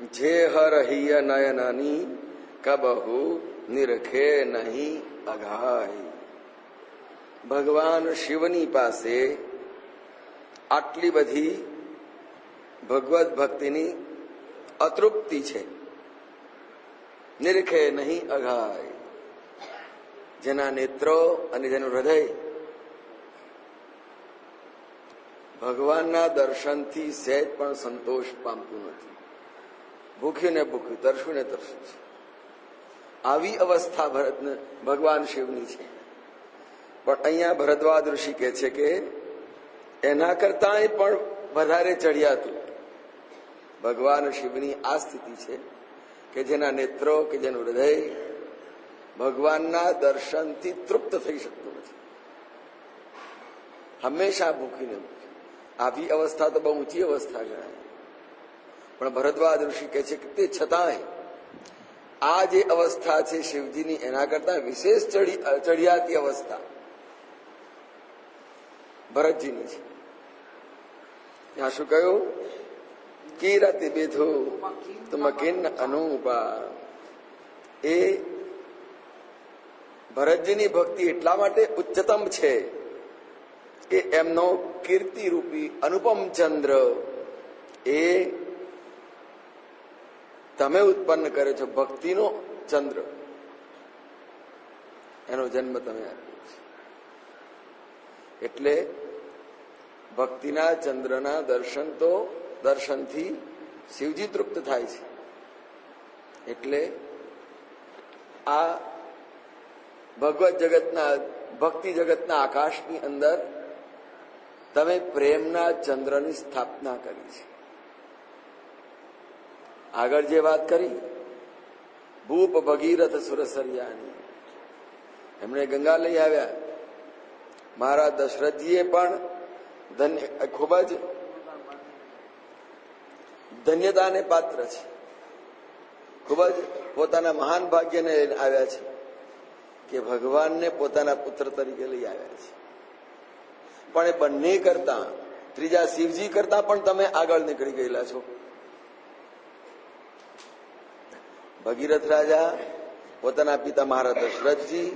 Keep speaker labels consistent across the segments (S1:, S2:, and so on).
S1: જે હરહિય નયનની કબહુ નિરખે નહીં અઘાય. ભગવાન શિવની પાસે આટલી બધી ભગવદ ભક્તિની અતૃપ્તિ છે. નિરખે નહીં અઘાય. જેના નેત્રો અને જેનું હૃદય ભગવાનના દર્શનથી સહેજ પણ સંતોષ પામતું નથી. ભૂખ્યું ને ભૂખ્યું, તરસ્યું ને તરસ્યું છે. આવી અવસ્થા ભગવાન શિવની છે. પણ અહીંયા ભરદ્વાજ ઋષિ કહે છે કે એના કરતાંય પણ વધારે ચડિયાતું ભગવાન શિવની આ સ્થિતિ છે કે જેના નેત્રો કે જેનું હૃદય ભગવાનના દર્શનથી તૃપ્ત થઈ શકતું નથી. હંમેશા ભૂખીને ભૂખ્યું. આવી અવસ્થા તો બહુ ઊંચી અવસ્થા ગણાય. પણ ભરદ્વાજ ઋષિ કહે છે કે તે છતાંય આ જે અવસ્થા છે શિવજીની એના કરતા વિશેષ ચડિયાતી અવસ્થા ભરતજીની છે. ત્યાં શું કહ્યું? કીરતિ વિધુ તુમ કિન્ન અનુપા. એ ભરતજીની ભક્તિ એટલા માટે ઉચ્ચતમ છે કે એમનો કીર્તિરૂપી અનુપમ ચંદ્ર એ તમે ઉત્પન્ન કરે છો. ભક્તિનો ચંદ્ર એનો જન્મ તમે આપ્યો છે. એટલે ભક્તિના ચંદ્રના દર્શનથી શિવજી તૃપ્ત થાય છે. એટલે આ ભગવત જગતના ભક્તિ જગતના આકાશની અંદર તમે પ્રેમના ચંદ્રની સ્થાપના કરી છે. આગળ જે વાત કરી ભૂપ ભગીરથ સુરસરિયાની, એમણે ગંગા લઈ આવ્યા. મહારાજ દશરથજીએ પણ ખૂબ જ ધન્યતાને પાત્ર છે. ખૂબ જ પોતાના મહાન ભાગ્યને આવ્યા છે કે ભગવાનને પોતાના પુત્ર તરીકે લઈ આવ્યા છે. પણ એ બંને કરતા ત્રીજા શિવજી કરતા પણ તમે આગળ નીકળી ગયેલા છો. ભગીરથ રાજા, પોતાના પિતા મહારાજ દશરથજી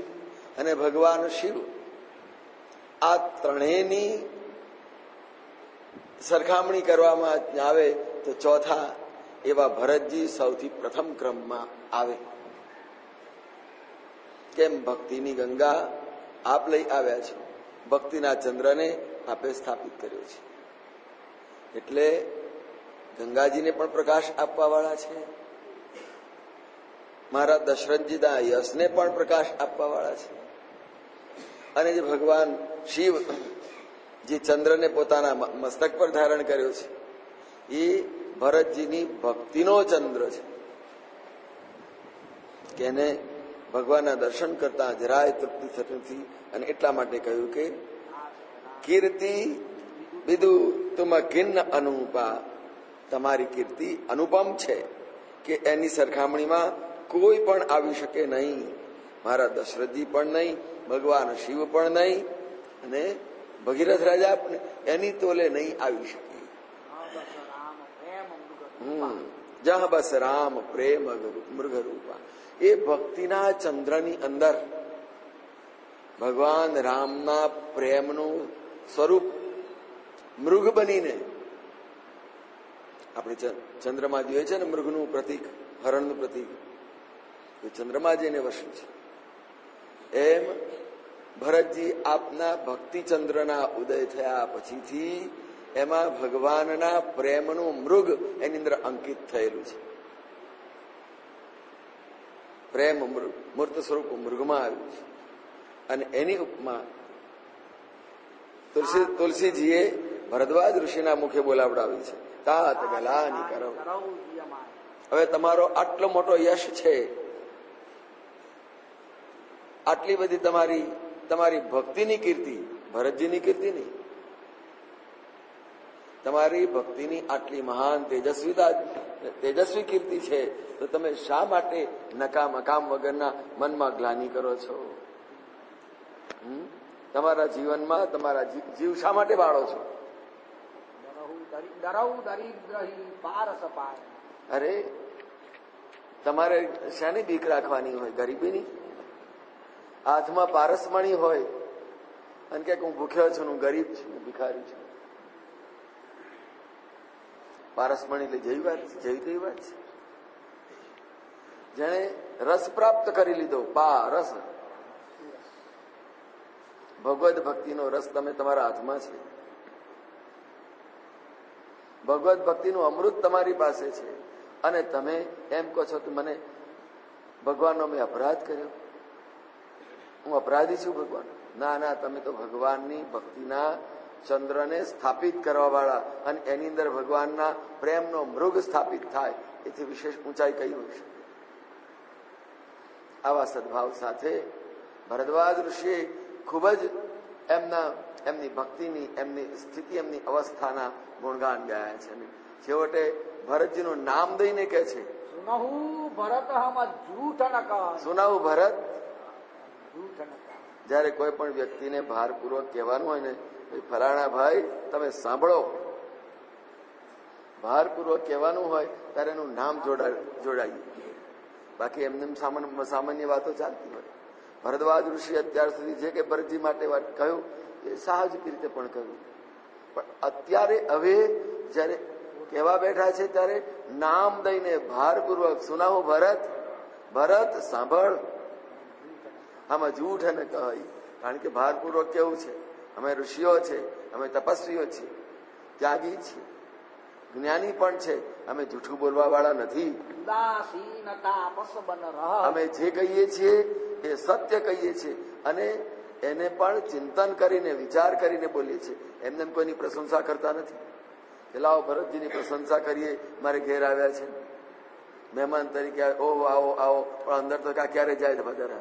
S1: અને ભગવાન શિવ, આ ત્રણેયની સરખામણી કરવામાં આવે તો ચોથા એવા ભરતજી સૌથી પ્રથમ ક્રમમાં આવે. કેમ? ભક્તિની ગંગા આપ લઈ આવ્યા છો, ભક્તિના ચંદ્રને આપે સ્થાપિત કર્યો છે. એટલે ગંગાજીને પણ પ્રકાશ આપવા વાળા છે, મહારાજ દશરથજીના યશને પણ પ્રકાશ આપવા વાળા છે. અને જે ભગવાન શિવ જે ચંદ્રને પોતાના મસ્તક પર ધારણ કર્યો છે એ ભરતજીની ભક્તિનો ચંદ્ર છે કે એને ભગવાનના દર્શન કરતા જરાય તૃપ્તિ થતી નથી. અને એટલા માટે કહ્યું કે કીર્તિ વિદુ તુમ કિન્ન અનુપા. તમારી કીર્તિ અનુપમ છે કે એની સરખામણીમાં કોઈ પણ આવી શકે નહીં. મારા દશરથજી પણ નહીં, ભગવાન શિવ પણ નહીં, અને ભગીરથ રાજા પણ એની તોલે નહીં આવી શકે. જહ બસ રામ પ્રેમ મૃગરૂપા. એ ભક્તિના ચંદ્રની અંદર ભગવાન રામના પ્રેમનું સ્વરૂપ મૃગ બનીને, આપણે ચંદ્રમાં જોઈએ છે ને મૃગનું પ્રતીક, હરણનું પ્રતીક, એ ચંદ્રમાં જઈને વસ્યું છે. એમ ભરતજી આપના ભક્તિ ચંદ્રના ઉદય થયા પછીથી એમાં ભગવાનના પ્રેમનું મૃગ એની અંદર અંકિત થયેલું છે. પ્રેમ મૂર્ત સ્વરૂપ મૃગમાં આવ્યું છે. અને એની ઉપમા તુલસીજીએ ભરદ્વાજ ઋષિના મુખે બોલાવડાવી છે. તાત ગલાની કરો. હવે તમારો આટલો મોટો યશ છે, આટલી બધી તમારી ભક્તિની કીર્તિ, ભરતજીની કીર્તિ નહીં, તમારી ભક્તિની આટલી મહાન તેજસ્વી કીર્તિ છે, તો તમે શા માટે નકામ વગરના મનમાં ગ્લાની કરો છો? તમારા જીવનમાં તમારા જીવ શા માટે બાળો છો? અરે તમારે શાની બીક રાખવાની હોય? ગરીબીની? હાથમાં પારસમણી હોય અને કે હું ભૂખ્યો છું, હું ગરીબ છું, ભિખારી છું. પારસમણી એટલે જેવી વાત છે, જેવી તેવી વાત છે. જેને રસ પ્રાપ્ત કરી લીધો, રસ, ભગવદ ભક્તિનો રસ તમે તમારા હાથમાં છે. ભગવદ ભક્તિનું અમૃત તમારી પાસે છે અને તમે એમ કહો છો કે મને ભગવાનનો મેં અપરાધ કર્યો, હું અપરાધી છું ભગવાન. ના ના, તમે તો ભગવાનની ભક્તિના ચંદ્રને સ્થાપિત કરવા વાળા અને એની અંદર ભગવાનના પ્રેમનો મૃગ સ્થાપિત થાય એથી વિશેષ ઊંચાઈ કઈ હોય શકે? આવા સદભાવ સાથે ભરદ્વાજ ઋષિએ ખૂબ જ એમની ભક્તિની, એમની સ્થિતિ, એમની અવસ્થાના ગુણગાન ગાયા છે. અને છેવટે ભરતજીનું નામ દઈને કે છે, સુનાવું ભરત. જયારે કોઈ પણ વ્યક્તિને ભારપૂર્વક કહેવાનું હોય ને, ફલાણા ભાઈ તમે સાંભળો, ભારપૂર્વક કહેવાનું હોય ત્યારે એનું નામ જોડાઈએ. બાકી એમને સામાન્ય વાતો ચાલતી હોય. ભરદ્વાજ ઋષિ અત્યાર સુધી જે કે ભરતજી માટે વાત કહ્યું એ સાહજિક રીતે પણ કહ્યું, પણ અત્યારે હવે જયારે કહેવા બેઠા છે ત્યારે નામ દઈને ભારપૂર્વક સુનાવું ભરત, ભરત સાંભળ, આમાં જૂઠ અને કહી. કારણ કે ભારપૂર્વક કેવું છે, અમે ઋષિઓ છે, અમે તપસ્વીઓ છીએ, ત્યાગી છીએ, જ્ઞાની પણ છે, અમે જૂઠું બોલવા વાળા નથી. અમે જે કહીએ છીએ એ સત્ય કહીએ છીએ અને એને પણ ચિંતન કરીને, વિચાર કરીને બોલીએ છીએ. એમને કોઈની પ્રશંસા કરતા નથી કે લાવો ભરતજીની પ્રશંસા કરીએ, મારે ઘેર આવ્યા છે મહેમાન તરીકે, ઓહો આવો આવો, પણ અંદર તો ક્યારે જાય વધારે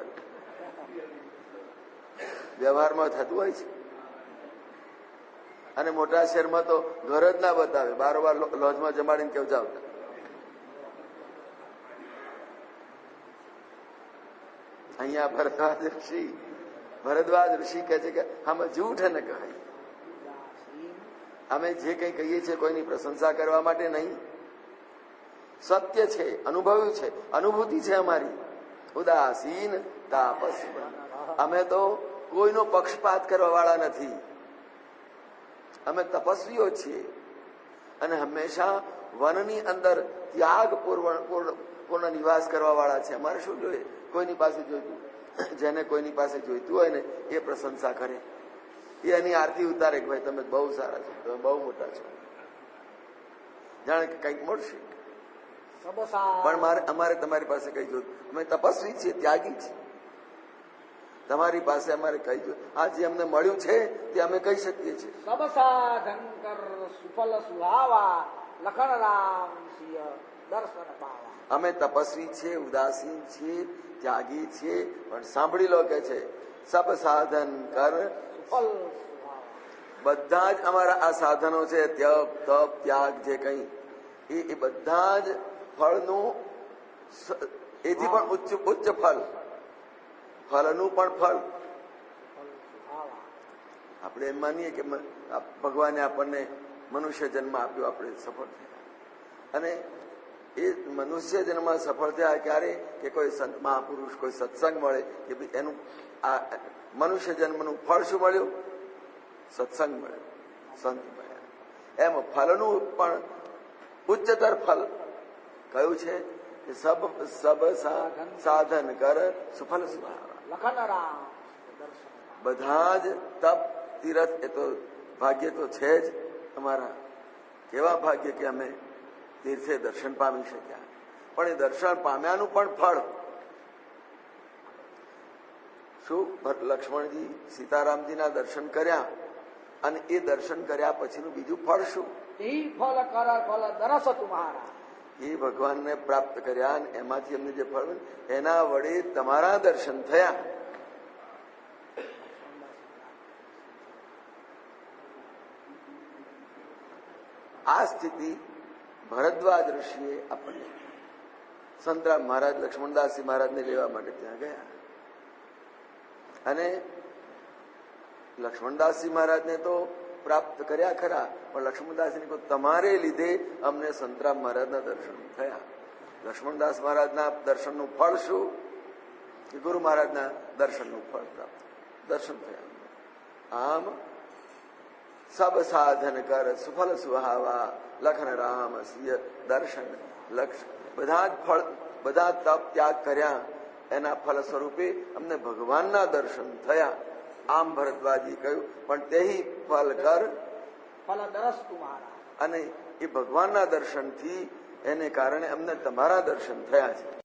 S1: વ્યવહારમાં થતું હોય છે. અને મોટા શહેરમાં તો ઘર જ ના બતાવે, બારોબાર લોજમાં જમાડીને કેવું જાવ. અહીંયા ભરદ્વાજ ઋષિ કહે છે કે આમાં જૂઠ ન કહાય. અમે જે કંઈ કહીએ છીએ કોઈની પ્રશંસા કરવા માટે નહીં, સત્ય છે, અનુભવ્યું છે, અનુભૂતિ છે અમારી. ઉદાસીન તાપસ, અમે તો કોઈનો પક્ષપાત કરવા વાળા નથી, અમે તપસ્વીઓ છીએ અને હંમેશા વનની અંદર ત્યાગ પૂર્ણ નિવાસ કરવા વાળા છે. અમારે શું જોઈએ? કોઈની પાસે જોઈતું, જેને કોઈની પાસે જોઈતું હોય ને એ પ્રશંસા કરે, એ એની આરતી ઉતારે કે ભાઈ તમે બહુ સારા છો, તમે બહુ મોટા છો, જાણે કે કંઈક મળશે. પણ અમારે તમારી પાસે કઈ જોયું? અમે તપસ્વી છીએ, ત્યાગી છીએ, તમારી પાસે અમારે કઈ જોયું? આ જે અમને મળ્યું છે તે અમે કહી શકીએ છીએ. અમે તપસ્વી છીએ, ઉદાસીન છીએ, ત્યાગી છીએ, પણ સાંભળી લો કે છે સબ સાધન કર. બધા જ અમારા આ સાધનો છે, ત્યપ તપ ત્યાગ જે કઈ એ બધા જ ફળનું, એથી પણ ઉચ્ચ ફળ, ફળનું પણ ફળ. આપણે એમ માનીએ કે ભગવાને આપણને મનુષ્ય જન્મ આપ્યો, આપણે સફળ થયા. અને એ મનુષ્ય જન્મમાં સફળ થયા ક્યારે? કે કોઈ સંત મહાપુરુષ, કોઈ સત્સંગ મળે કે એનું આ મનુષ્ય જન્મનું ફળ શું મળ્યું? સત્સંગ મળ્યો, સંત મળ્યા. એમ ફલનું પણ ઉચ્ચતર ફલ કયું છે? કે સબ સાધન કર સુફલ સુહાવા. બધા જ તપ તીરથ એ તો ભાગ્ય તો છે જ અમારા. કેવા ભાગ્ય કે અમે તીર્થે દર્શન પામી શક્યા. પણ એ દર્શન પામ્યાનું પણ ફળ શું? લક્ષ્મણજી સીતારામજીના દર્શન કર્યા અને એ દર્શન કર્યા પછીનું બીજું ફળ શું? એ ભગવાનને પ્રાપ્ત કર્યા અને એમાંથી એમને જે ફળ એના વડે તમારા દર્શન થયા. આ સ્થિતિ ભરદ્વાજ ઋષિએ આપણને, સંતરામ મહારાજ લક્ષ્મણદાસજી મહારાજને લેવા માટે ત્યાં ગયા અને લક્ષ્મણદાસજી મહારાજને તો પ્રાપ્ત કર્યા ખરા, પણ લક્ષ્મણદાસને કહ્યું તમારે લીધે અમને સંતરામ મહારાજના દર્શન થયા. લક્ષ્મણદાસ મહારાજના દર્શનનું ફળ શું? કે ગુરુ મહારાજના દર્શનનું ફળ પ્રાપ્ત, દર્શન થયા. આમ સબ સાધન કર સુફલ સુહાવા લખન રામ સિય દર્શન લક્ષ. બધા જ ફળ, બધા તપ ત્યાગ કર્યા, એના ફલ સ્વરૂપે અમને ભગવાનના દર્શન થયા. આમ ભરદ્વાજી કહ્યું, પણ તેહી ફલ કર
S2: ફલ દરસ તુમ્હારા.
S1: અને એ ભગવાનના દર્શનથી એને કારણે અમને તમારા દર્શન થયા છે.